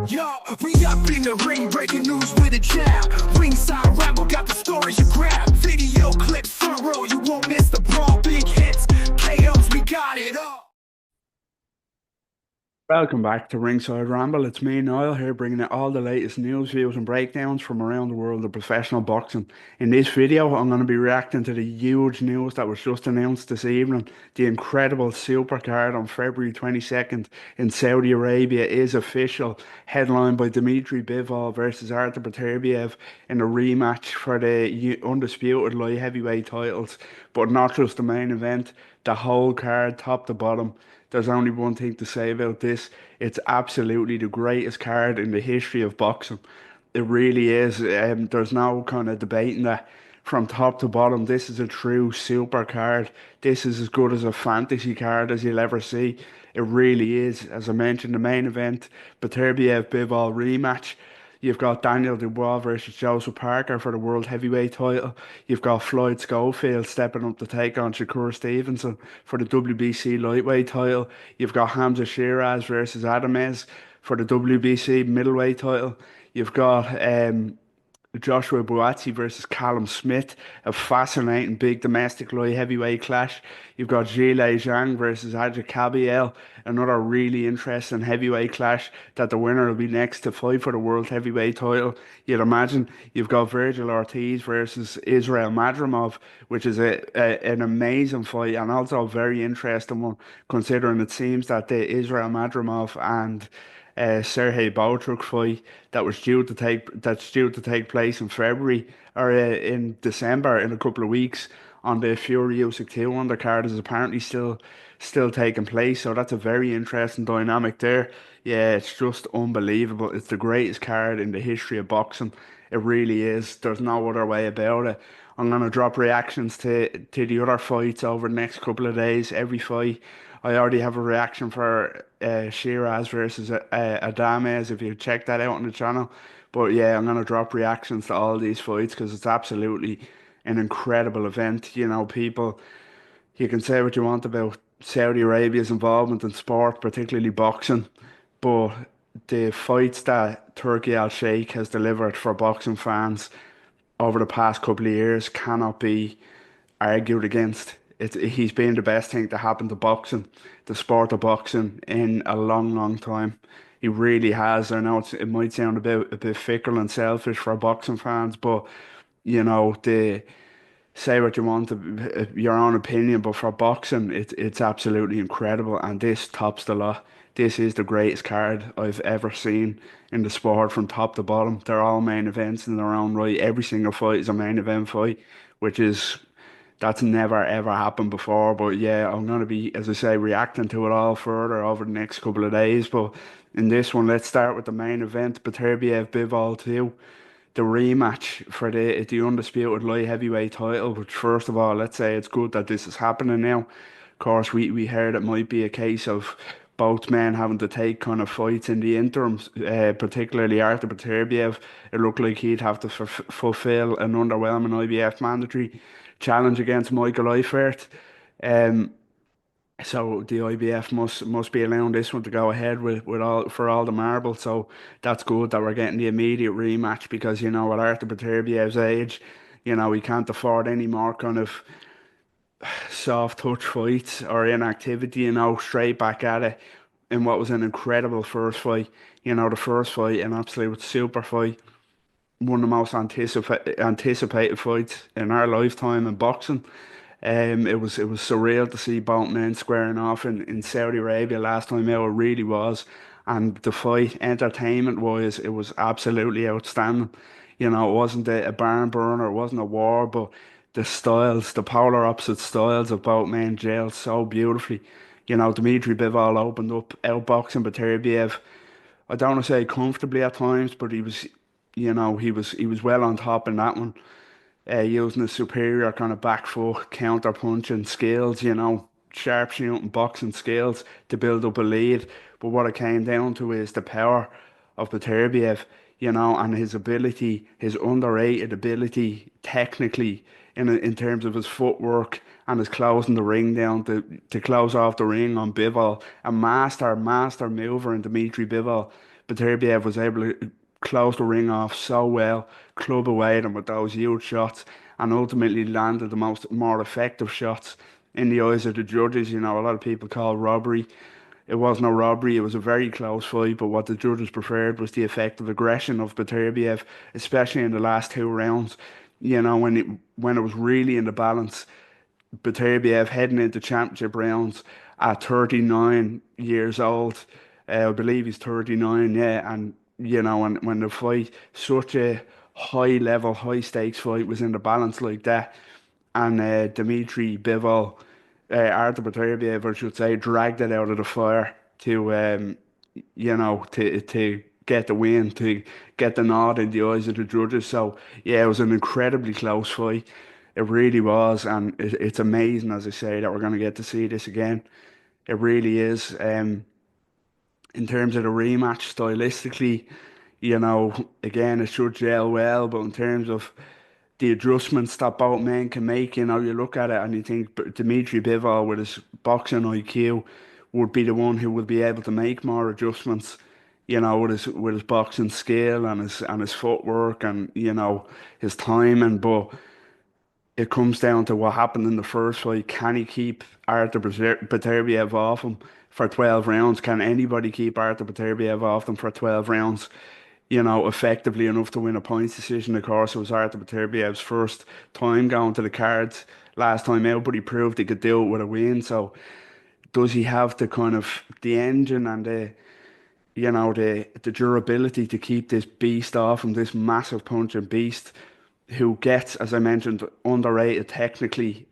Yo, we up in the ring, breaking news with a jab. Ringside ramble, got the stories you grab. Video clips, front row, you won't miss the brawl. Big hits, KOs, we got it all. Welcome back to Ringside Ramble. It's me, Niall, here bringing you all the latest news, views, and breakdowns from around the world of professional boxing. In this video, I'm going to be reacting to the huge news that was just announced this evening. The incredible supercard on February 22nd in Saudi Arabia is official, headlined by Dmitry Bivol versus Artur Beterbiev in a rematch for the undisputed light heavyweight titles. But not just the main event, the whole card, top to bottom. There's only one thing to say about this. It's absolutely the greatest card in the history of boxing. It really is. There's no kind of debating that. From top to bottom, this is a true super card. This is as good as a fantasy card as you'll ever see. It really is. As I mentioned, the main event, Beterbiev Bivol rematch. You've got Daniel Dubois versus Joseph Parker for the World Heavyweight title. You've got Floyd Schofield stepping up to take on Shakur Stevenson for the WBC Lightweight title. You've got Hamza Shiraz versus Adamez for the WBC Middleweight title. You've got Joshua Buatsi versus Callum Smith, a fascinating big domestic light heavyweight clash. You've got Zhilei Zhang versus Adja Kabiel, another really interesting heavyweight clash that the winner will be next to fight for the world heavyweight title. You'd imagine you've got Virgil Ortiz versus Israel Madrimov, which is an amazing fight and also a very interesting one, considering it seems that the Israel Madrimov and Sergey Botruk fight that's due to take place in February or in December in a couple of weeks on the Fury Usyk 2 undercard is apparently still taking place. So that's a very interesting dynamic there. Yeah, it's just unbelievable. It's the greatest card in the history of boxing. It really is. There's no other way about it. I'm gonna drop reactions to the other fights over the next couple of days. Every fight. I already have a reaction for Shiraz versus Adames if you check that out on the channel. But yeah, I'm gonna drop reactions to all these fights because it's absolutely an incredible event. You know, people, you can say what you want about Saudi Arabia's involvement in sport, particularly boxing, but the fights that Turkey Al Sheikh has delivered for boxing fans over the past couple of years cannot be argued against. He's been the best thing to happen to boxing, the sport of boxing, in a long, long time. He really has. I know it might sound a bit fickle and selfish for boxing fans, but you know, the say what you want, your own opinion, but for boxing, it's absolutely incredible, and this tops the lot. This is the greatest card I've ever seen in the sport from top to bottom. They're all main events in their own right. Every single fight is a main event fight, which is that's never ever happened before. But yeah, I'm gonna be, as I say, reacting to it all further over the next couple of days. But in this one, let's start with the main event, Beterbiev Bivol 2, the rematch for the undisputed light heavyweight title. Which first of all, let's say it's good that this is happening now. Of course, we heard it might be a case of both men having to take kind of fights in the interims, particularly Artur Beterbiev. It looked like he'd have to fulfill an underwhelming IBF mandatory challenge against Michael Eifert. Um, so the IBF must be allowing this one to go ahead with all the marbles. So that's good that we're getting the immediate rematch because you know at Artur Beterbiev's age, you know he can't afford any more kind of soft touch fights or inactivity. You know, straight back at it in what was an incredible first fight. You know, the first fight, an absolute super fight, one of the most anticipated fights in our lifetime in boxing. It was surreal to see both men squaring off in Saudi Arabia last time out. It really was, and the fight, entertainment wise, it was absolutely outstanding. You know, it wasn't a barn burner, it wasn't a war, but the styles, the polar opposite styles of both men gelled so beautifully. You know, Dmitry Bivol opened up outboxing Beterbiev. I don't want to say comfortably at times, but he was well on top in that one, using his superior kind of back foot counter punching skills, you know, sharpshooting boxing skills to build up a lead. But what it came down to is the power of Beterbiev, you know, and his ability, his underrated ability technically in terms of his footwork and his closing the ring down to close off the ring on Bivol. A master mover in Dmitry Bivol. Beterbiev was able to close the ring off so well, club away them with those huge shots, and ultimately landed the more effective shots in the eyes of the judges. You know, a lot of people call robbery. It was no robbery. It was a very close fight, but what the judges preferred was the effective aggression of Beterbiev, especially in the last two rounds. You know, when it was really in the balance, Beterbiev heading into championship rounds at 39 years old. I believe he's 39, yeah. And, you know, when the fight, such a high level, high stakes fight was in the balance like that, and Dmitry Bivol, Artur Beterbiev, I should say, dragged it out of the fire to, to get the win, to get the nod in the eyes of the judges. So yeah, it was an incredibly close fight. It really was, and it's amazing, as I say, that we're going to get to see this again. It really is. In terms of the rematch, stylistically, you know, again, it should gel well, but in terms of the adjustments that both men can make, you know, you look at it and you think Dmitry Bivol with his boxing IQ would be the one who would be able to make more adjustments, you know, with his boxing skill and his footwork and, you know, his timing. But it comes down to what happened in the first fight. Can he keep Artur Beterbiev off him for 12 rounds? Can anybody keep Artur Beterbiev off them for 12 rounds? You know, effectively enough to win a points decision. Of course, it was Artur Beterbiev's first time going to the cards last time out, but he proved he could do it with a win. So, does he have the kind of the engine and the durability to keep this beast off him, this massive punching beast who gets, as I mentioned, underrated technically?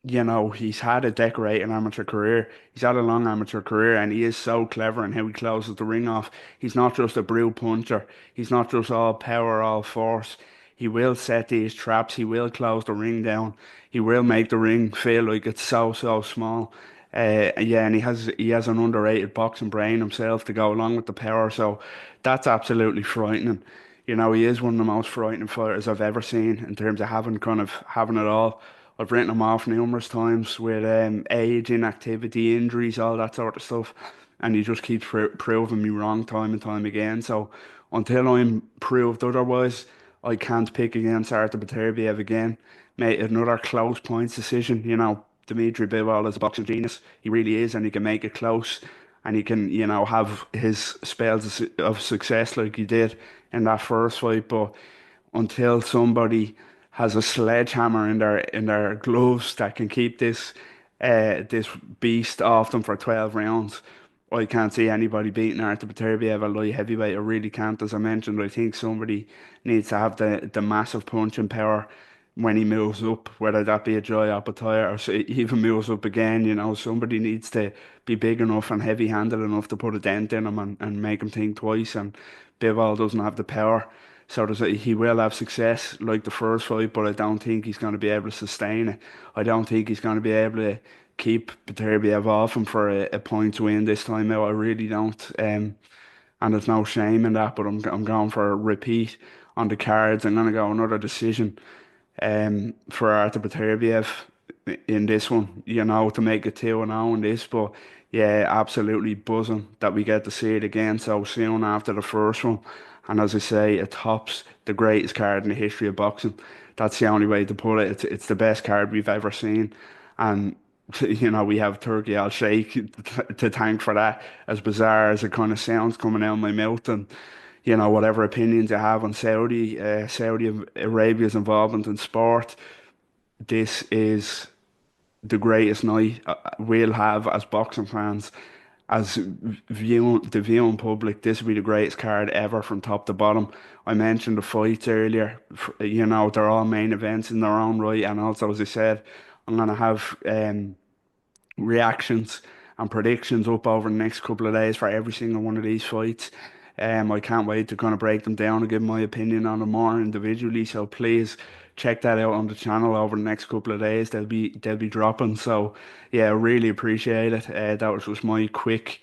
You know, he's had a decorated amateur career. He's had a long amateur career, and he is so clever in how he closes the ring off. He's not just a brute puncher. He's not just all power, all force. He will set these traps. He will close the ring down. He will make the ring feel like it's so small. Yeah, and he has an underrated boxing brain himself to go along with the power. So that's absolutely frightening. You know, he is one of the most frightening fighters I've ever seen in terms of having it all. I've written him off numerous times with age, inactivity, injuries, all that sort of stuff, and he just keeps proving me wrong time and time again. So until I'm proved otherwise, I can't pick against Artur Beterbiev again. Made another close points decision. You know, Dmitry Bivol is a boxing genius. He really is, and he can make it close, and he can, you know, have his spells of success like he did in that first fight. But until somebody has a sledgehammer in their gloves that can keep this beast off them for 12 rounds, I can't see anybody beating Artur Beterbiev at light heavyweight. I really can't. As I mentioned, I think somebody needs to have the massive punching power when he moves up, whether that be a Joy Apatow or even moves up again. You know, somebody needs to be big enough and heavy-handed enough to put a dent in him and make him think twice. And Bivol doesn't have the power. So he will have success like the first fight, but I don't think he's going to be able to sustain it. I don't think he's going to be able to keep Beterbiev off him for a points win this time out. I really don't. And there's no shame in that, but I'm going for a repeat on the cards. I'm going to go another decision for Artur Beterbiev in this one, you know, to make it 2-0 in this. But yeah, absolutely buzzing that we get to see it again so soon after the first one. And as I say, it tops the greatest card in the history of boxing. That's the only way to put it. It's the best card we've ever seen. And, you know, we have Turkey Al Sheikh to thank for that, as bizarre as it kind of sounds coming out of my mouth. And, you know, whatever opinions you have on Saudi Arabia's involvement in sport, this is the greatest night we'll have as boxing fans. As the viewing public, this will be the greatest card ever from top to bottom. I mentioned the fights earlier. You know, they're all main events in their own right, and also, as I said, I'm gonna have reactions and predictions up over the next couple of days for every single one of these fights. I can't wait to kind of break them down and give my opinion on them more individually. So please check that out on the channel over the next couple of days. They'll be dropping. So yeah, I really appreciate it. That was just my quick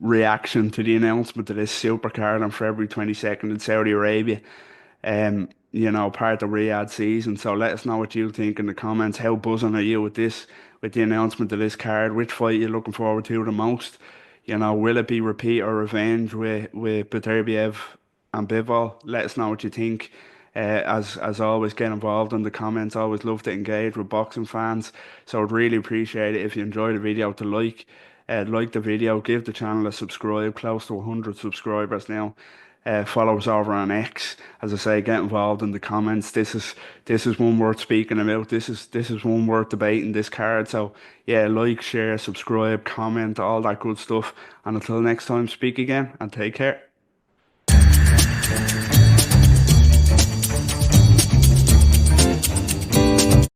reaction to the announcement of this super card on February 22nd in Saudi Arabia. You know, part of Riyadh season. So let us know what you think in the comments. How buzzing are you with this, with the announcement of this card? Which fight are you looking forward to the most? You know, will it be repeat or revenge with Beterbiev and Bivol? Let us know what you think. As always, get involved in the comments. Always love to engage with boxing fans. So I'd really appreciate it if you enjoy the video to like the video, give the channel a subscribe. Close to 100 subscribers now. Follow us over on X. As I say, get involved in the comments. This is one worth speaking about. This is one worth debating. This card. So yeah, like, share, subscribe, comment, all that good stuff. And until next time, speak again and take care.